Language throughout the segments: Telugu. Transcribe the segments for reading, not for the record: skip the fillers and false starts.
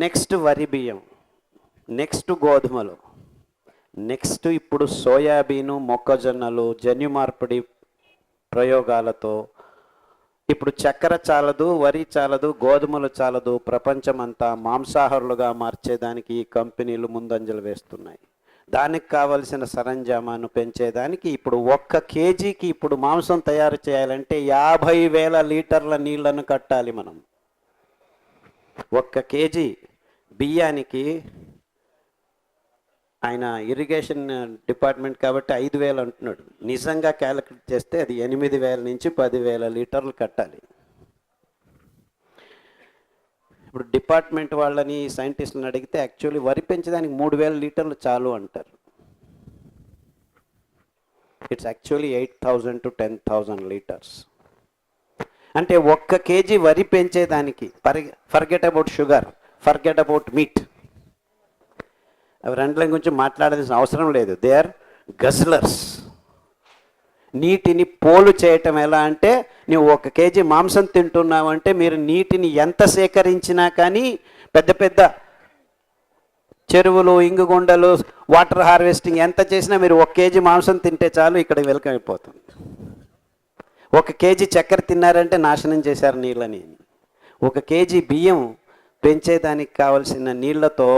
నెక్స్ట్ వరి బియ్యం, నెక్స్ట్ గోధుమలు, నెక్స్ట్ ఇప్పుడు సోయాబీను, మొక్కజొన్నలు, జన్యు మార్పిడి ప్రయోగాలతో ఇప్పుడు చక్కెర చాలదు, వరి చాలదు, గోధుమలు చాలదు, ప్రపంచమంతా మాంసాహారులుగా మార్చేదానికి ఈ కంపెనీలు ముందంజలు వేస్తున్నాయి. దానికి కావలసిన సరంజామాను పెంచేదానికి ఇప్పుడు 1 కేజీకి ఇప్పుడు మాంసం తయారు చేయాలంటే 50,000 లీటర్ల నీళ్లను కట్టాలి మనం. 1 కేజీ బియ్యానికి ఆయన ఇరిగేషన్ డిపార్ట్మెంట్ కాబట్టి 5,000 అంటున్నాడు. నిజంగా క్యాలిక్యులేట్ చేస్తే అది 8,000 నుంచి 10,000 లీటర్లు కట్టాలి. ఇప్పుడు డిపార్ట్మెంట్ వాళ్ళని సైంటిస్టులను అడిగితే యాక్చువల్లీ వరి పెంచడానికి 3,000 లీటర్లు చాలు అంటారు. It's actually 8,000 to 10,000 litres. అంటే 1 కేజీ వరి పెంచేదానికి forget about sugar, forget about meat, అవి రెండుల గురించి మాట్లాడాల్సిన అవసరం లేదు. They are guzzlers. నీటిని పోలు చేయటం ఎలా అంటే, నువ్వు 1 కేజీ మాంసం తింటున్నావు అంటే మీరు నీటిని ఎంత సేకరించినా కానీ, పెద్ద పెద్ద చెరువులు, ఇంగుగుండలు, వాటర్ హార్వెస్టింగ్ ఎంత చేసినా మీరు 1 కేజీ మాంసం తింటే చాలు, ఇక్కడ వెల్కమ్ అయిపోతుంది. 1 కేజీ చక్కెర తిన్నారంటే నాశనం చేశారు నీళ్ళని. 1 కేజీ బియ్యం పెంచేదానికి కావలసిన నీళ్లతో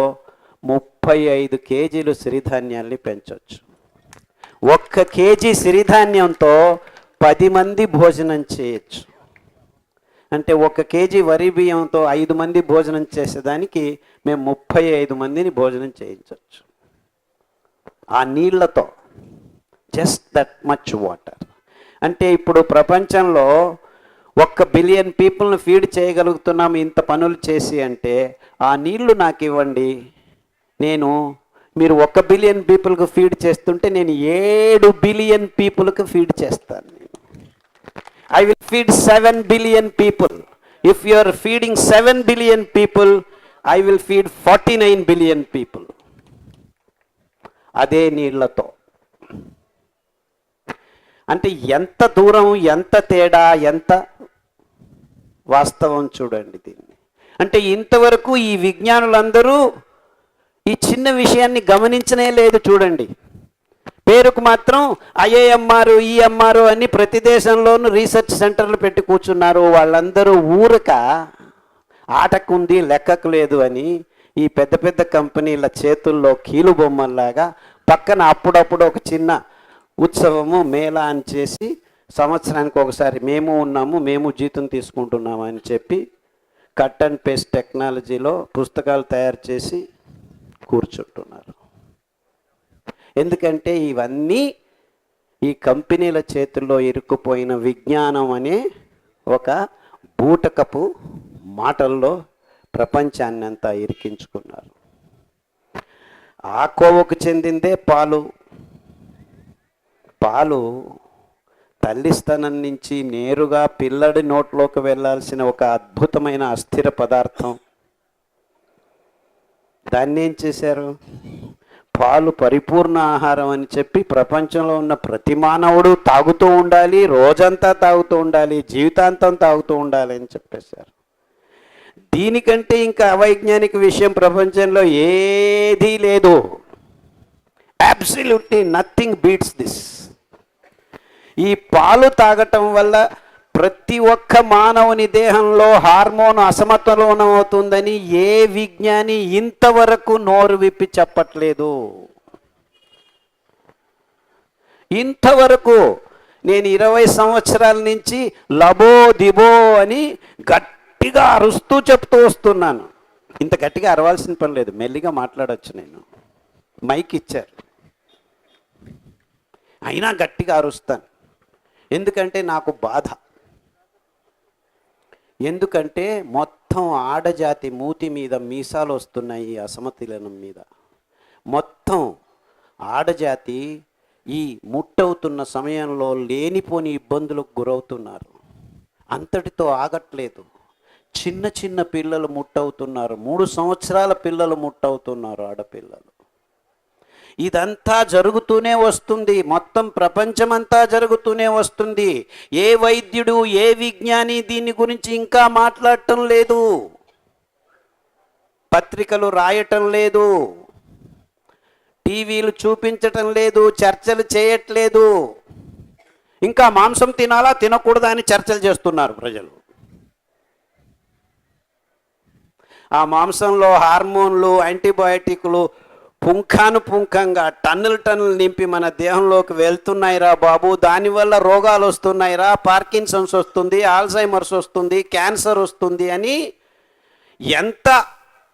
35 కేజీలు సిరిధాన్యాల్ని పెంచవచ్చు. 1 కేజీ సిరిధాన్యంతో 10 మంది భోజనం చేయొచ్చు. అంటే 1 కేజీ వరి బియ్యంతో 5 మంది భోజనం చేసేదానికి మేము 35 మందిని భోజనం చేయించవచ్చు ఆ నీళ్లతో. Just that much water. అంటే ఇప్పుడు ప్రపంచంలో 1 బిలియన్ పీపుల్ని ఫీడ్ చేయగలుగుతున్నాము ఇంత పనులు చేసి. అంటే ఆ నీళ్లు నాకు ఇవ్వండి, మీరు 1 బిలియన్ పీపుల్కి ఫీడ్ చేస్తుంటే నేను 7 బిలియన్ పీపుల్కి ఫీడ్ చేస్తాను. I will feed 7 billion people. If you are feeding 7 billion people, I will feed 49 billion people. అదే నీళ్లతో. అంటే ఎంత దూరం, ఎంత తేడా, ఎంత వాస్తవం చూడండి దీన్ని. అంటే ఇంతవరకు ఈ విజ్ఞానులందరూ ఈ చిన్న విషయాన్ని గమనించనే లేదు. చూడండి, పేరుకు మాత్రం ఐఏఎంఆర్, ఈఎంఆర్ అని ప్రతి దేశంలోనూ రీసెర్చ్ సెంటర్లు పెట్టి కూర్చున్నారు. వాళ్ళందరూ ఊరక ఆటకుంది లెక్కకు లేదు అని ఈ పెద్ద పెద్ద కంపెనీల చేతుల్లో కీలు బొమ్మల్లాగా పక్కన అప్పుడప్పుడు ఒక చిన్న ఉత్సవము, మేళా అని చేసి సంవత్సరానికి ఒకసారి మేము ఉన్నాము, మేము జీతం తీసుకుంటున్నాము అని చెప్పి కట్ అండ్ పేస్ట్ టెక్నాలజీలో పుస్తకాలు తయారు చేసి కూర్చుంటున్నారు. ఎందుకంటే ఇవన్నీ ఈ కంపెనీల చేతుల్లో ఇరుక్కుపోయిన విజ్ఞానం అనే ఒక బూటకపు మాటల్లో ప్రపంచాన్ని అంతా ఇరికించుకున్నారు. ఆ కోవకు చెందిందే పాలు. పాలు తల్లిస్తనం నుంచి నేరుగా పిల్లడి నోట్లోకి వెళ్ళాల్సిన ఒక అద్భుతమైన అస్థిర పదార్థం. దాన్ని ఏం చేశారు? పాలు పరిపూర్ణ ఆహారం అని చెప్పి ప్రపంచంలో ఉన్న ప్రతి మానవుడు తాగుతూ ఉండాలి, రోజంతా తాగుతూ ఉండాలి, జీవితాంతం తాగుతూ ఉండాలి అని చెప్పేశారు. దీనికంటే ఇంకా అవైజ్ఞానిక విషయం ప్రపంచంలో ఏదీ లేదు. Absolutely nothing beats this. ఈ పాలు తాగటం వల్ల ప్రతి ఒక్క మానవుని దేహంలో హార్మోన్ అసమతులనం అవుతుందని ఏ విజ్ఞాని ఇంతవరకు నోరు విప్పి చెప్పట్లేదు. ఇంతవరకు నేను 20 సంవత్సరాల నుంచి లబో దిబో అని గట్టిగా అరుస్తూ చెప్తూ వస్తున్నాను. ఇంత గట్టిగా అరవాల్సిన పని లేదు, మెల్లిగా మాట్లాడవచ్చు. నేను మైక్ ఇచ్చారు అయినా గట్టిగా అరుస్తాను. ఎందుకంటే నాకు బాధ. ఎందుకంటే మొత్తం ఆడజాతి మూతి మీద మీసాలు వస్తున్నాయి. ఈ అసమతులనం మీద మొత్తం ఆడజాతి ఈ ముట్టవుతున్న సమయంలో లేనిపోని ఇబ్బందులకు గురవుతున్నారు. అంతటితో ఆగట్లేదు. చిన్న చిన్న పిల్లలు ముట్టవుతున్నారు. 3 సంవత్సరాల పిల్లలు ముట్టవుతున్నారు, ఆడపిల్లలు. ఇదంతా జరుగుతూనే వస్తుంది. మొత్తం ప్రపంచమంతా జరుగుతూనే వస్తుంది. ఏ వైద్యుడు, ఏ విజ్ఞాని దీని గురించి ఇంకా మాట్లాడటం లేదు. పత్రికలు రాయటం లేదు, టీవీలు చూపించటం లేదు, చర్చలు చేయట్లేదు. ఇంకా మాంసం తినాలా తినకూడదా అని చర్చలు చేస్తున్నారు ప్రజలు. ఆ మాంసంలో హార్మోన్లు, యాంటీబయాటిక్లు పుంఖానుపుంఖంగా టన్నులు నింపి మన దేహంలోకి వెళ్తున్నాయిరా బాబు. దానివల్ల రోగాలు వస్తున్నాయిరా, పార్కిన్సన్స్ వస్తుంది, ఆల్జైమర్స్ వస్తుంది, క్యాన్సర్ వస్తుంది అని ఎంత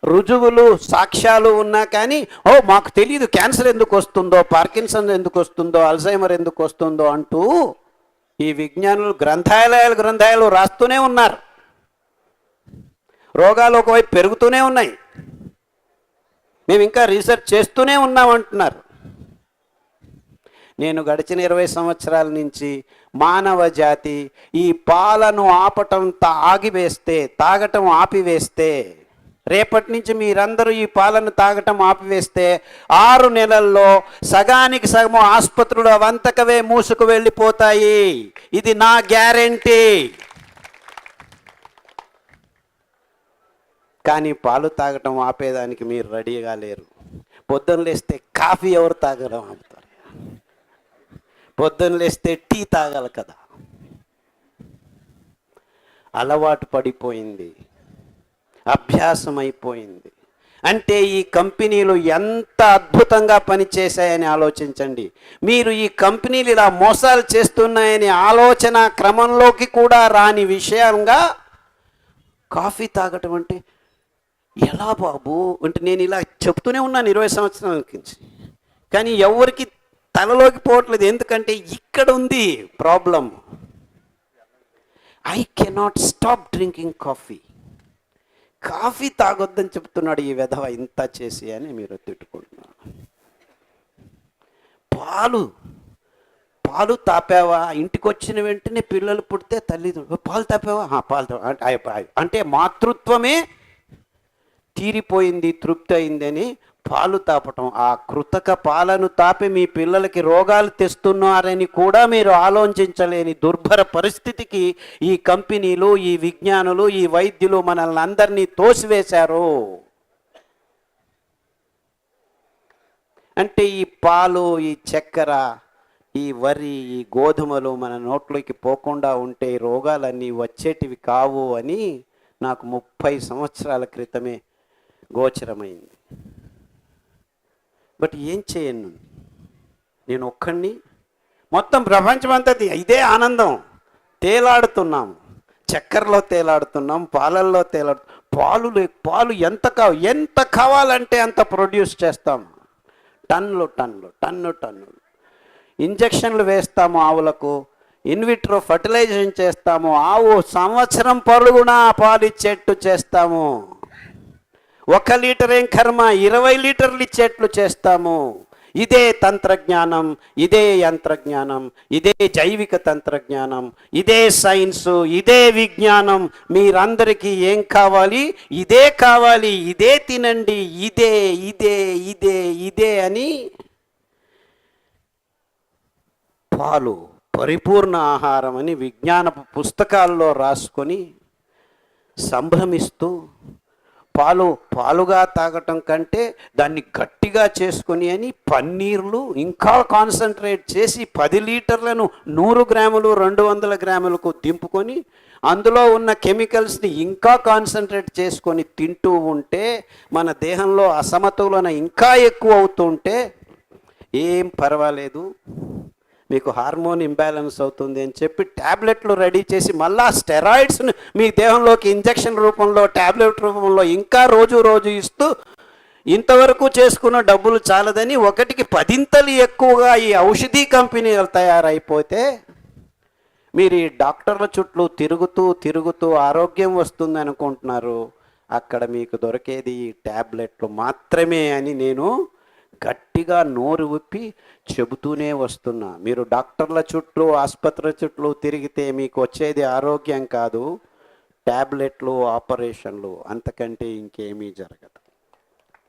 రుజువులు సాక్ష్యాలు ఉన్నా కానీ మాకు తెలియదు క్యాన్సర్ ఎందుకు వస్తుందో, పార్కిన్సన్ ఎందుకు వస్తుందో, అల్జైమర్ ఎందుకు వస్తుందో అంటూ ఈ విజ్ఞానులు గ్రంథాలయాలు రాస్తూనే ఉన్నారు. రోగాలు ఒకవైపు పెరుగుతూనే ఉన్నాయి, మేము ఇంకా రీసెర్చ్ చేస్తూనే ఉన్నామంటున్నారు. నేను గడిచిన 20 సంవత్సరాల నుంచి మానవ జాతి ఈ పాలను తాగటం ఆపివేస్తే, రేపటి నుంచి మీరందరూ ఈ పాలను తాగటం ఆపివేస్తే 6 నెలల్లో సగానికి సగము ఆసుపత్రులు అవంతకవే మూసుకు వెళ్ళిపోతాయి. ఇది నా గ్యారెంటీ. కానీ పాలు తాగటం ఆపేదానికి మీరు రెడీగా లేరు. పొద్దున్న లేస్తే కాఫీ ఎవరు తాగడం ఆపుతారు? పొద్దున్న లేస్తే టీ తాగాలి కదా. అలవాటు పడిపోయింది, అభ్యాసం అయిపోయింది. అంటే ఈ కంపెనీలు ఎంత అద్భుతంగా పనిచేశాయని ఆలోచించండి. మీరు ఈ కంపెనీలు ఇలా మోసాలు చేస్తున్నాయని ఆలోచన క్రమంలోకి కూడా రాని విషయంగా కాఫీ తాగటం అంటే ఎలా బాబు అంటే నేను ఇలా చెప్తూనే ఉన్నాను 20 సంవత్సరాల నుంచి, కానీ ఎవరికి తలలోకి పోవట్లేదు. ఎందుకంటే ఇక్కడ ఉంది problem. I cannot stop drinking coffee. Coffee తాగొద్దని చెప్తున్నాడు ఈ వెధవ ఇంత చేసి అని మీరు తిట్టుకుంటున్నారు. పాలు తాపావా? ఇంటికి వచ్చిన వెంటనే పిల్లలు పుడితే తల్లిదండ్రులు పాలు తాపావా? పాలు అంటే మాతృత్వమే తీరిపోయింది, తృప్తి అయిందని పాలు తాపటం. ఆ కృతక పాలను తాపి మీ పిల్లలకి రోగాలు తెస్తున్నారని కూడా మీరు ఆలోచించలేని దుర్భర పరిస్థితికి ఈ కంపెనీలు, ఈ విజ్ఞానులు, ఈ వైద్యులు మనల్ని అందరినీ తోసివేశారు. అంటే ఈ పాలు, ఈ చక్కెర, ఈ వరి, ఈ గోధుమలు మన నోట్లోకి పోకుండా ఉంటే రోగాలన్నీ వచ్చేటివి కావు అని నాకు 30 సంవత్సరాల క్రితమే గోచరమైంది. బట్ ఏం చేయను నేను ఒక్కడిని? మొత్తం ప్రపంచమంతా ఇదే ఆనందం. తేలాడుతున్నాం, చక్కెరలో తేలాడుతున్నాం, పాలల్లో పాలు ఎంత కావాలంటే అంత ప్రొడ్యూస్ చేస్తాం. టన్నులు ఇంజక్షన్లు వేస్తాము ఆవులకు, ఇన్విట్రో ఫర్టిలైజేషన్ చేస్తాము, ఆవు సంవత్సరం పొడుగునా పాలు ఇచ్చేట్టు చేస్తాము. 1 లీటర్ ఏం కర్మ, 20 లీటర్లు ఇచ్చేట్లు చేస్తాము. ఇదే తంత్రజ్ఞానం, ఇదే యంత్రజ్ఞానం, ఇదే జైవిక తంత్రజ్ఞానం, ఇదే సైన్సు, ఇదే విజ్ఞానం. మీరందరికీ ఏం కావాలి? ఇదే కావాలి, ఇదే తినండి, ఇదే ఇదే ఇదే ఇదే అని పాలు పరిపూర్ణ ఆహారం అని విజ్ఞానపు పుస్తకాల్లో రాసుకొని సంభ్రమిస్తూ, పాలుగా తాగటం కంటే దాన్ని గట్టిగా చేసుకొని అని పన్నీర్లు ఇంకా కాన్సన్ట్రేట్ చేసి 10 లీటర్లను 100 గ్రాములు 200 గ్రాములకు దింపుకొని అందులో ఉన్న కెమికల్స్ని ఇంకా కాన్సన్ట్రేట్ చేసుకొని తింటూ ఉంటే మన దేహంలో అసమతులన ఇంకా ఎక్కువ అవుతుంటే ఏం పర్వాలేదు, మీకు హార్మోన్ ఇంబ్యాలెన్స్ అవుతుంది అని చెప్పి ట్యాబ్లెట్లు రెడీ చేసి మళ్ళా స్టెరాయిడ్స్ని మీ దేహంలోకి ఇంజెక్షన్ రూపంలో, ట్యాబ్లెట్ రూపంలో ఇంకా రోజు ఇస్తూ ఇంతవరకు చేసుకున్న డబ్బులు చాలదని 1కి 10 ఎక్కువగా ఈ ఔషధీ కంపెనీలు తయారైపోతే మీరు ఈ డాక్టర్ల చుట్టూ తిరుగుతూ ఆరోగ్యం వస్తుంది అనుకుంటున్నారు. అక్కడ మీకు దొరికేది ఈ ట్యాబ్లెట్లు మాత్రమే అని నేను గట్టిగా నోరు విప్పి చెబుతూనే వస్తున్నా. మీరు డాక్టర్ల చుట్టూ, ఆసుపత్రుల చుట్టూ తిరిగితే మీకు వచ్చేది ఆరోగ్యం కాదు, ట్యాబ్లెట్లు, ఆపరేషన్లు, అంతకంటే ఇంకేమీ జరగదు.